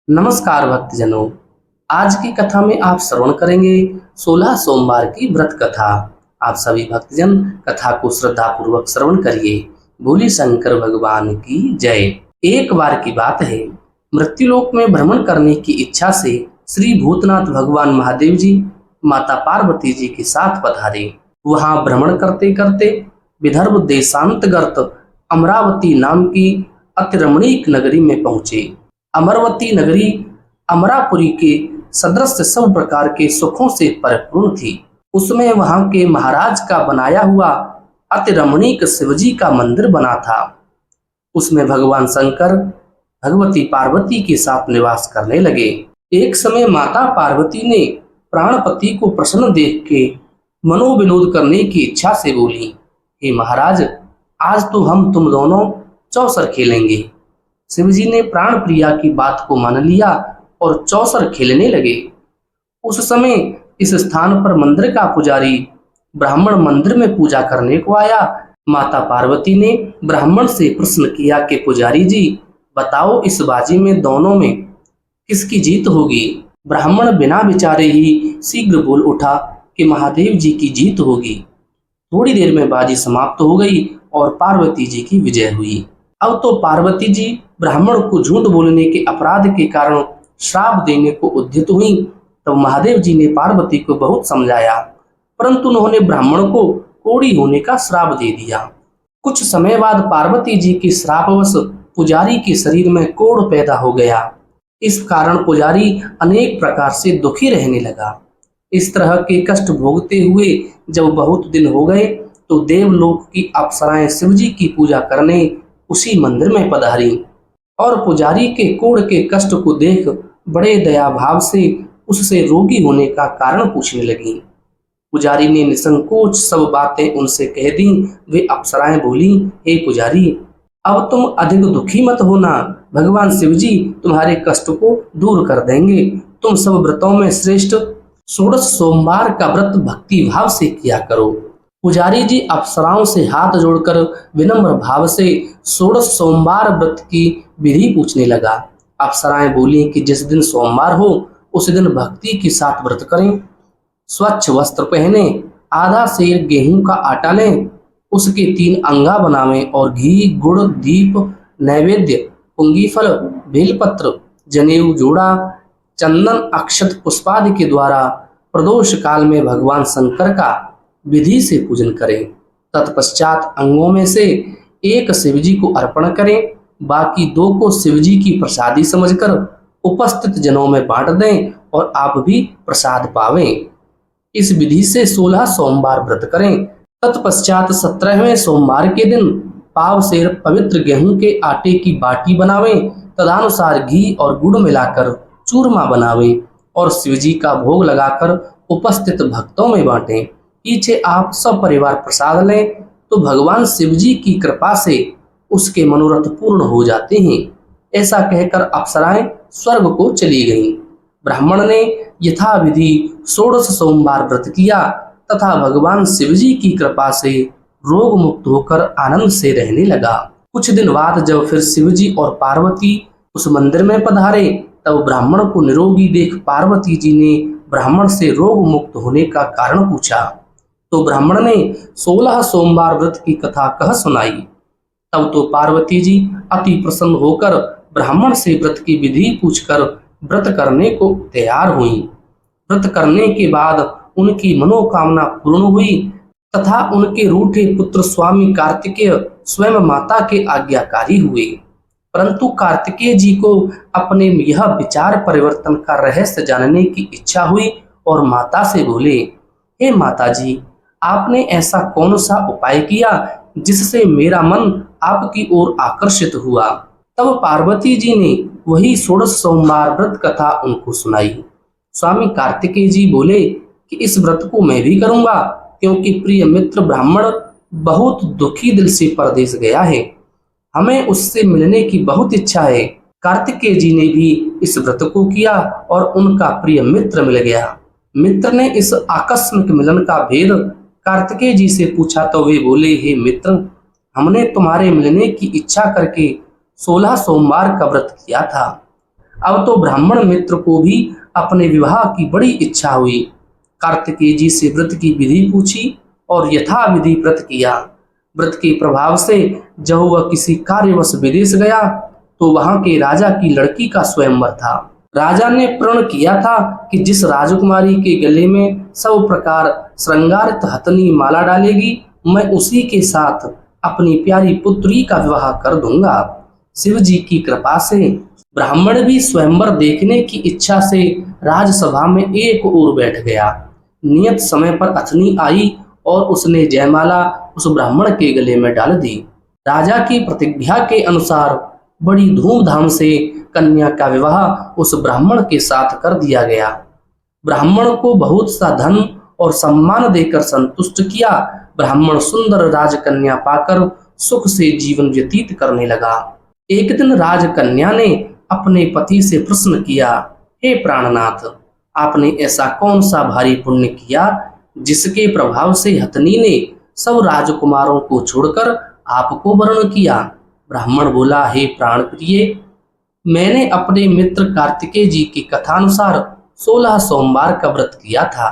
नमस्कार भक्तजनों। आज की कथा में आप श्रवण करेंगे 16 सोमवार की व्रत कथा। आप सभी भक्तजन कथा को श्रद्धा पूर्वक श्रवण करिए। बोली शंकर भगवान की जय। एक बार की बात है, मृत्युलोक में भ्रमण करने की इच्छा से श्री भूतनाथ भगवान महादेव जी माता पार्वती जी के साथ पधारे। वहां भ्रमण करते करते विदर्भ देशांतर्गत अमरावती नाम की अति रमणीक नगरी में पहुंचे। अमरवती नगरी अमरापुरी के सदृश सब प्रकार के सुखों से परिपूर्ण थी। उसमें वहां के महाराज का बनाया हुआ अति रमणीक शिवजी का मंदिर बना था। उसमें भगवान शंकर भगवती पार्वती के साथ निवास करने लगे। एक समय माता पार्वती ने प्राणपति को प्रसन्न देख के मनोविनोद करने की इच्छा से बोली, हे महाराज, आज तो हम तुम दोनों चौसर खेलेंगे। शिवजी ने प्राण प्रिया की बात को मान लिया और चौसर खेलने लगे। उस समय इस स्थान पर मंदिर का पुजारी ब्राह्मण मंदिर में पूजा करने को आया। माता पार्वती ने ब्राह्मण से प्रश्न किया कि पुजारी जी, बताओ इस बाजी में दोनों में किसकी जीत होगी। ब्राह्मण बिना विचारे ही शीघ्र बोल उठा कि महादेव जी की जीत होगी। थोड़ी देर में बाजी समाप्त हो गई और पार्वती जी की विजय हुई। अब तो पार्वती जी ब्राह्मण को झूठ बोलने के अपराध के कारण श्राप देने को उद्यत हुई। तब महादेव जी ने पार्वती को बहुत समझाया, परंतु उन्होंने ब्राह्मण को कोढ़ी होने का श्राप दे दिया। कुछ समय बाद पार्वती जी के श्रापवश पुजारी के शरीर में कोढ़ पैदा हो गया। इस कारण पुजारी अनेक प्रकार से दुखी रहने लगा। इस तरह के कष्ट भोगते हुए जब बहुत दिन हो गए तो देवलोक की अप्सराएं शिवजी की पूजा करने उसी मंदिर में पधारी और पुजारी के कोढ़ के कष्ट को देख बड़े दया भाव से उससे रोगी होने का कारण पूछने लगी। पुजारी ने निसंकोच सब बातें उनसे कह दी। वे अप्सराएं बोली, हे पुजारी, अब तुम अधिक दुखी मत होना, भगवान शिवजी तुम्हारे कष्ट को दूर कर देंगे। तुम सब व्रतों में श्रेष्ठ 16 सोमवार का व्रत भक्ति भाव से किया करो। पुजारी जी अप्सराओं से हाथ जोड़कर विनम्र भाव से 16 सोमवार व्रत की विधि पूछने लगा। अप्सराएं बोली कि जिस दिन सोमवार हो उस दिन भक्ति के साथ व्रत करें, स्वच्छ वस्त्र पहने, आधा सेर गेहूं का आटा लें, उसके 3 अंगा बनावें और घी, गुड़, दीप, नैवेद्य, पुंगीफल, बेलपत्र, जनेऊ, जोड़ा, चंदन, अक्षत, पुष्पादि के द्वारा प्रदोष काल में भगवान शंकर का विधि से पूजन करें। तत्पश्चात अंगों में से एक शिवजी को अर्पण करें, बाकी 2 को शिवजी की प्रसादी समझकर उपस्थित जनों में बांट दें और आप भी प्रसाद पावें। इस विधि से 16 सोमवार व्रत करें। तत्पश्चात 17वें सोमवार के दिन पाव सेर पवित्र गेहूं के आटे की बाटी बनावें, तदनुसार घी और गुड़ मिलाकर चूरमा बनावें और शिवजी का भोग लगाकर उपस्थित भक्तों में बांटें। पीछे आप सब परिवार प्रसाद लें तो भगवान शिवजी की कृपा से उसके मनोरथ पूर्ण हो जाते हैं। ऐसा कहकर अप्सराएं स्वर्ग को चली गईं। ब्राह्मण ने यथाविधि 16 सोमवार व्रत किया तथा भगवान शिवजी की कृपा से रोग मुक्त होकर आनंद से रहने लगा। कुछ दिन बाद जब फिर शिवजी और पार्वती उस मंदिर में पधारे तब ब्राह्मण को निरोगी देख पार्वती जी ने ब्राह्मण से रोग मुक्त होने का कारण पूछा तो ब्राह्मण ने 16 सोमवार व्रत की कथा कह सुनाई। तब तो पार्वती जी अति प्रसन्न होकर ब्राह्मण से व्रत की विधि पूछकर व्रत करने को तैयार हुई। व्रत करने के बाद उनकी मनोकामना पूर्ण हुई तथा उनके रूठे पुत्र स्वामी कार्तिकेय स्वयं माता के आज्ञाकारी हुए। परंतु कार्तिकेय जी को अपने यह विचार परिवर्तन का रहस्य जानने की इच्छा हुई और माता से बोले, हे माता जी, आपने ऐसा कौन सा उपाय किया जिससे मेरा मन आपकी ओर आकर्षित हुआ। तब पार्वती जी ने वही 16 सोमवार व्रत कथा उनको सुनाई। स्वामी कार्तिकेय जी बोले कि इस व्रत को मैं भी करूंगा, क्योंकि प्रिय मित्र ब्राह्मण बहुत दुखी दिल से परदेश गया है, हमें उससे मिलने की बहुत इच्छा है। कार्तिकेय जी ने भी इस व्रत को किया और उनका प्रिय मित्र मिल गया। मित्र ने इस आकस्मिक मिलन का भेद कार्तिकेय जी से पूछा तो वे बोले, हे मित्र, हमने तुम्हारे मिलने की इच्छा करके 16 सोमवार का व्रत किया था। अब तो ब्राह्मण मित्र को भी अपने विवाह की बड़ी इच्छा हुई। कार्तिकेय जी से व्रत की विधि पूछी और यथाविधि व्रत किया। व्रत के प्रभाव से जब वह किसी कार्यवश विदेश गया तो वहां के राजा की लड़की का स्वयंवर था। राजा ने प्रण किया था कि जिस राजकुमारी के गले में सब प्रकार श्रृंगारित हथनी माला डालेगी, मैं उसी के साथ अपनी प्यारी पुत्री का विवाह कर दूंगा। शिव जी की कृपा से ब्राह्मण भी स्वयंवर देखने की इच्छा से राजसभा में एक ओर बैठ गया। नियत समय पर अथनी आई और उसने जयमाला उस ब्राह्मण के गले में डाल दी। राजा की प्रतिज्ञा के अनुसार बड़ी धूमधाम से कन्या का विवाह उस ब्राह्मण के साथ कर दिया गया। ब्राह्मण को बहुत सा धन और सम्मान देकर संतुष्ट किया। ब्राह्मण सुंदर राजकन्या पाकर सुख से जीवन व्यतीत करने लगा। एक दिन राजकन्या ने अपने पति से प्रश्न किया, हे प्राणनाथ, आपने ऐसा कौन सा भारी पुण्य किया जिसके प्रभाव से हथनी ने सब राजकुमारों को छोड़कर आपको वर्ण किया? ब्राह्मण बोला, हे प्राण प्रिय, मैंने अपने मित्र कार्तिकेय जी की कथानुसार 16 सोमवार का व्रत किया था,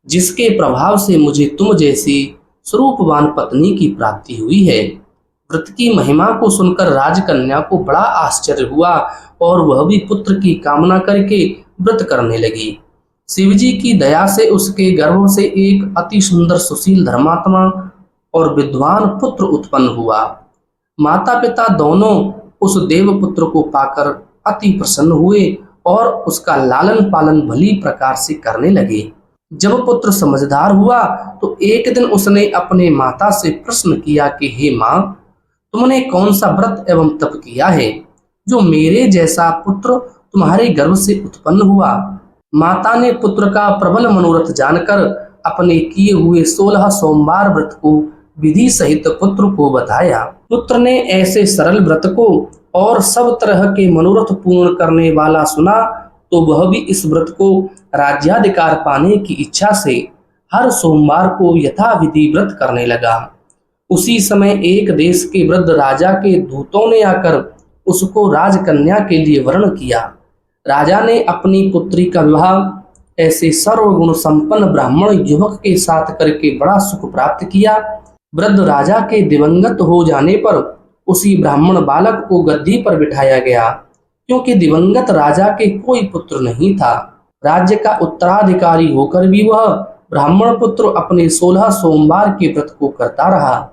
जिसके प्रभाव से मुझे तुम जैसी स्वरूपवान पत्नी की प्राप्ति हुई है। व्रत की महिमा को सुनकर राजकन्या को बड़ा आश्चर्य हुआ और वह भी पुत्र की कामना करके व्रत करने लगी। शिवजी की दया से उसके गर्भ से एक अति सुंदर सुशील धर्मात्मा और विद्वान पुत्र उत्पन्न हुआ। माता पिता दोनों उस देवपुत्र को पाकर अति प्रसन्न हुए और उसका लालन पालन भली प्रकार से करने लगे। जब पुत्र समझदार हुआ तो एक दिन उसने अपने माता से प्रश्न किया कि हे माँ, तुमने कौन सा व्रत एवं तप किया है जो मेरे जैसा पुत्र तुम्हारे गर्भ से उत्पन्न हुआ? माता ने पुत्र का प्रबल मनोरथ जानकर अपने किए हुए 16 सोमवार व्रत को विधि सहित पुत्र को बताया। पुत्र ने ऐसे सरल व्रत को और सब तरह के मनोरथ पूर्ण करने वाला सुना तो वह भी इस व्रत को राज्याधिकार पाने की इच्छा से हर सोमवार को यथाविधि व्रत करने लगा। उसी समय एक देश के वृद्ध राजा के दूतों ने आकर उसको राजकन्या के लिए वर्ण किया। राजा ने अपनी पुत्री का विवाह ऐसे सर्वगुण संपन्न ब्राह्मण युवक के साथ करके बड़ा सुख प्राप्त किया। वृद्ध राजा के दिवंगत हो जाने पर उसी ब्राह्मण बालक को गद्दी पर बिठाया गया, क्योंकि दिवंगत राजा के कोई पुत्र नहीं था। राज्य का उत्तराधिकारी होकर भी वह ब्राह्मण पुत्र अपने 16 सोमवार के व्रत को करता रहा।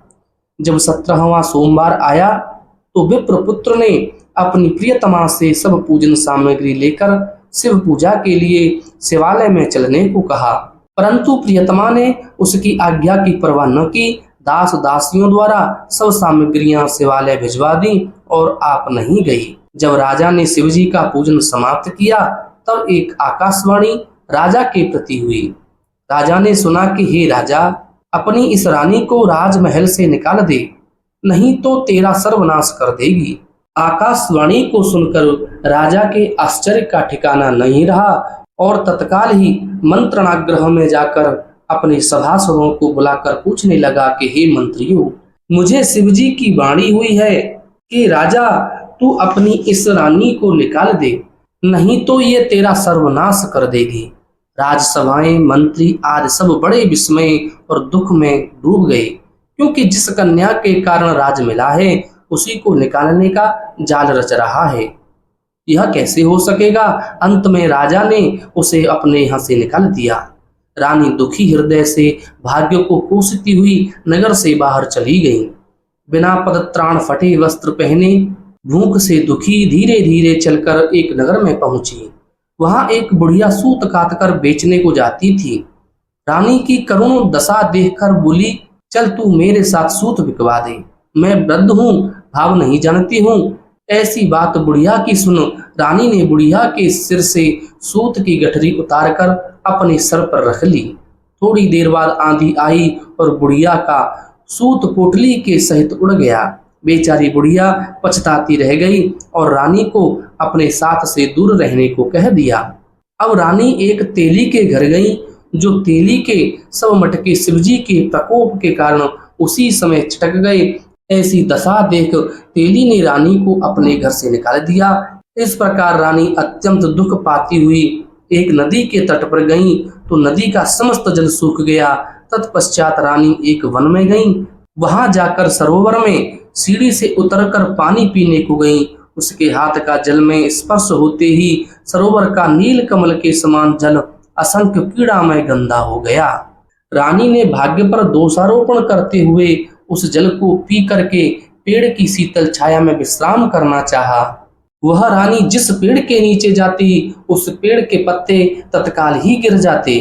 जब 17वां सोमवार आया तो विप्र पुत्र ने अपनी प्रियतमा से सब पूजन सामग्री लेकर शिव पूजा के लिए शिवालय में चलने को कहा, परंतु प्रियतमा ने उसकी आज्ञा की परवाह न की। दास दासियों द्वारा सब सामग्रियां शिवालय भिजवा दी और आप नहीं गई। जब राजा ने शिवजी का पूजन समाप्त किया तब एक आकाशवाणी राजा के प्रति हुई। राजा ने सुना कि हे राजा, अपनी इस रानी को राजमहल से निकाल दे, नहीं तो तेरा सर्वनाश कर देगी। आकाशवाणी को सुनकर राजा के आश्चर्य का ठिकाना नहीं रहा और तत्काल ही मंत्रणागृह में जाकर अपने सभासदों को बुलाकर पूछने लगा कि हे मंत्रियों, मुझे शिवजी की वाणी हुई है कि राजा तू अपनी इस रानी को निकाल दे, नहीं तो ये तेरा सर्वनाश कर देगी। राजसभाएं, मंत्री आदि सब बड़े विस्मय और दुख में डूब गए, क्योंकि जिस कन्या के कारण राज मिला है उसी को निकालने का जाल रच रहा है। यह कैसे हो सकेगा? अंत में राजा ने उसे अपने यहाँ से निकाल दिया। रानी दुखी हृदय से भाग्य को कोसती हुई नगर से बाहर चली गई। बिना पदत्राण फटे वस्त्र पहने भूख से दुखी धीरे धीरे चलकर एक नगर में पहुंची। वहां एक बुढ़िया सूत काटकर बेचने को जाती थी। रानी की करुण दशा देखकर बोली, चल तू मेरे साथ सूत बिकवा दे, मैं वृद्ध हूँ, भाव नहीं जानती हूँ। ऐसी बात बुढ़िया की सुन रानी ने बुढ़िया के सिर से सूत की गठरी उतारकर अपने सर पर रख ली। थोड़ी देर बाद आंधी आई और बुढ़िया का सूत पोटली के सहित उड़ गया। बेचारी बुढ़िया पछताती रह गई और रानी को अपने साथ से दूर रहने को कह दिया। अब रानी एक तेली के घर गई, जो तेली के सब मटके शिवजी के प्रकोप के कारण उसी समय चटक गए। ऐसी दशा देख तेली ने रानी को अपने घर से निकाल दिया। इस प्रकार रानी अत्यंत दुख पाती हुई एक नदी के तट पर गईं तो नदी का समस्त जल सूख गया। तत्पश्चात रानी एक वन में गईं। वहां जाकर सरोवर में सीढ़ी से उतरकर पानी पीने को गईं। उसके हाथ का जल में स्पर्श होते ही सरोवर का नील कमल के समान जल असंख्य पीड़ामय गंदा हो गया। रानी ने भाग्य पर दोषारोपण करते हुए उस जल को पी करके पेड़ की शीतल छाया में विश्राम करना चाहा। वह रानी जिस पेड़ के नीचे जाती उस पेड़ के पत्ते तत्काल ही गिर जाते।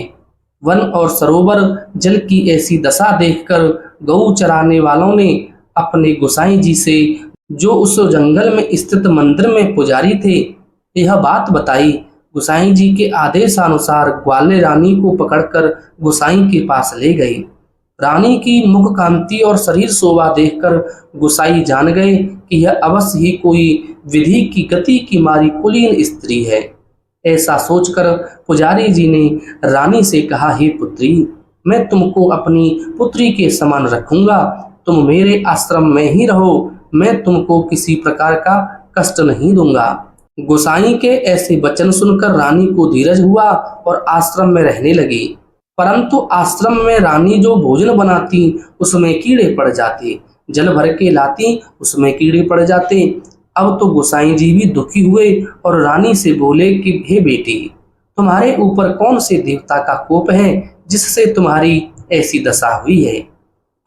वन और सरोवर जल की ऐसी दशा देखकर गऊ चराने वालों ने अपने गोसाई जी से, जो उस जंगल में स्थित मंदिर में पुजारी थे, यह बात बताई। गोसाई जी के आदेशानुसार ग्वाले रानी को पकड़कर गोसाई के पास ले गए। रानी की मुख कांति और शरीर शोभा देखकर गोसाई जान गए कि यह अवश्य ही कोई विधि की गति की मारी कुलीन स्त्री है। ऐसा सोचकर पुजारी जी ने रानी से कहा, हे पुत्री, मैं तुमको अपनी पुत्री के समान रखूंगा। तुम मेरे आश्रम में ही रहो, मैं तुमको किसी प्रकार का कष्ट नहीं दूंगा। गोसाई के ऐसे वचन सुनकर रानी को धीरज हुआ और आश्रम में रहने लगी। परंतु आश्रम में रानी जो भोजन बनाती उसमें कीड़े पड़ जाते, जल भर के लाती उसमें कीड़े पड़ जाते। अब तो गोसाई जी भी दुखी हुए और रानी से बोले कि हे बेटी, तुम्हारे ऊपर कौन से देवता का कोप है जिससे तुम्हारी ऐसी दशा हुई है।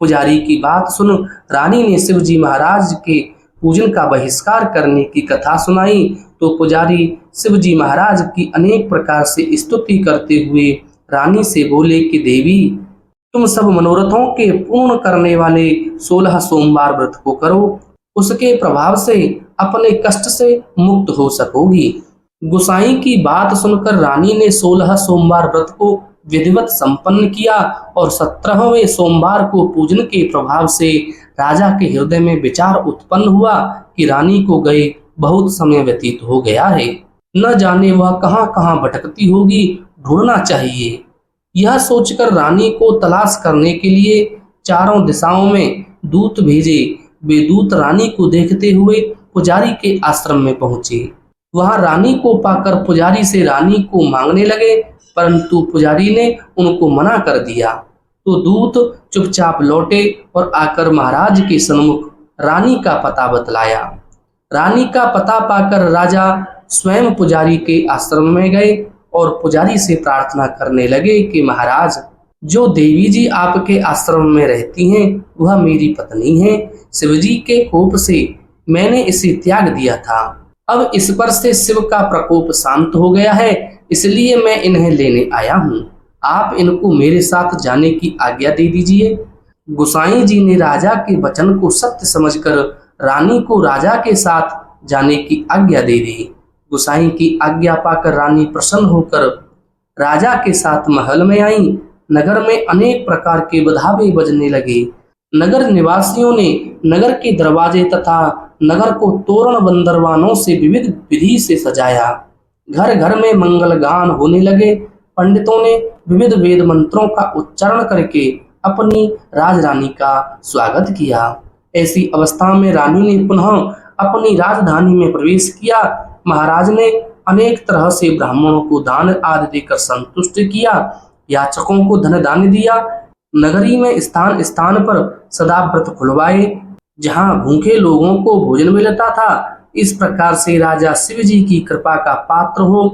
पुजारी की बात सुन रानी ने शिव जी महाराज के पूजन का बहिष्कार करने की कथा सुनाई तो पुजारी शिव जी महाराज की अनेक प्रकार से स्तुति करते हुए रानी से बोले कि देवी, तुम सब मनोरथों के पूर्ण करने वाले 16 सोमवार व्रत को करो, उसके प्रभाव से अपने कष्ट से मुक्त हो सकोगी। गोसाई की बात सुनकर रानी ने 16 सोमवार व्रत को विधिवत संपन्न किया और 17वें सोमवार को पूजन के प्रभाव से राजा के हृदय में विचार उत्पन्न हुआ कि रानी को गए बहुत समय व्यतीत हो गया है, न जाने वह कहां कहां भटकती होगी, ढूंढना चाहिए। यह सोचकर रानी को तलाश करने के लिए चारों दिशाओं में दूत भेजे। वे दूत रानी को देखते हुए पुजारी के आश्रम में पहुंचे। वहां रानी को पाकर पुजारी से रानी को मांगने लगे, परंतु पुजारी ने उनको मना कर दिया। तो दूत चुपचाप लौटे और आकर महाराज के सन्मुख रानी का पता बतलाया। रानी का पता पाकर राजा स्वयं पुजारी के आश्रम में गए और पुजारी से प्रार्थना करने लगे कि महाराज, जो देवी जी आपके आश्रम में रहती हैं वह मेरी पत्नी है। शिवजी के कोप से मैंने इसे त्याग दिया था। अब इस पर से शिव का प्रकोप शांत हो गया है, इसलिए मैं इन्हें लेने आया हूँ। आप इनको मेरे साथ जाने की आज्ञा दे दीजिए। गोसाई जी ने राजा के वचन को सत्य समझकर रानी को राजा के साथ जाने की आज्ञा दे दी। गोसाई की आज्ञा पाकर रानी प्रसन्न होकर राजा के साथ महल में आई। नगर में अनेक प्रकार के बधावे बजने लगे। नगर निवासियों ने नगर के दरवाजे तथा नगर को तोरण बंदरवानों से विविध विधि से सजाया। घर घर में मंगल गान होने लगे। पंडितों ने विविध वेद मंत्रों का उच्चारण करके अपनी राजरानी का स्वागत किया। ऐसी अवस्था में रानी ने पुनः अपनी राजधानी में प्रवेश किया। महाराज ने अनेक तरह से ब्राह्मणों को दान आदि देकर संतुष्ट किया। याचकों को धन दान दिया। नगरी में स्थान स्थान पर सदा व्रत खुलवाए, जहां भूखे लोगों को भोजन मिलता था। इस प्रकार से राजा शिव जी की कृपा का पात्र हो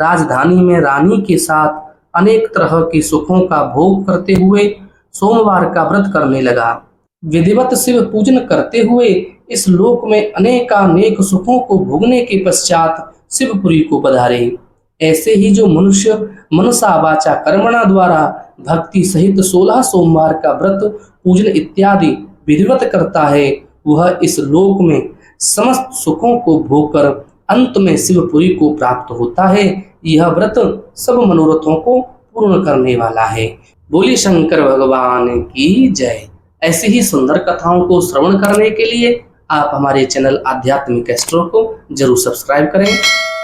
राजधानी में रानी के साथ अनेक तरह के सुखों का भोग करते हुए सोमवार का व्रत करने लगा। विधिवत शिव पूजन करते हुए इस लोक में अनेकानेक सुखों को भोगने के पश्चात शिवपुरी को पधारे। ऐसे ही जो मनुष्य मनसा वाचा कर्मणा द्वारा भक्ति सहित 16 सोमवार का व्रत पूजन इत्यादि विधिवत करता है, वह इस लोक में समस्त सुखों को भोगकर अंत में शिवपुरी को प्राप्त होता है। यह व्रत सब मनोरथों को पूर्ण करने वाला है। बोली शंकर भगवान की जय। ऐसी ही सुंदर कथाओं को श्रवण करने के लिए आप हमारे चैनल आध्यात्मिक एस्ट्रो को जरूर सब्सक्राइब करें।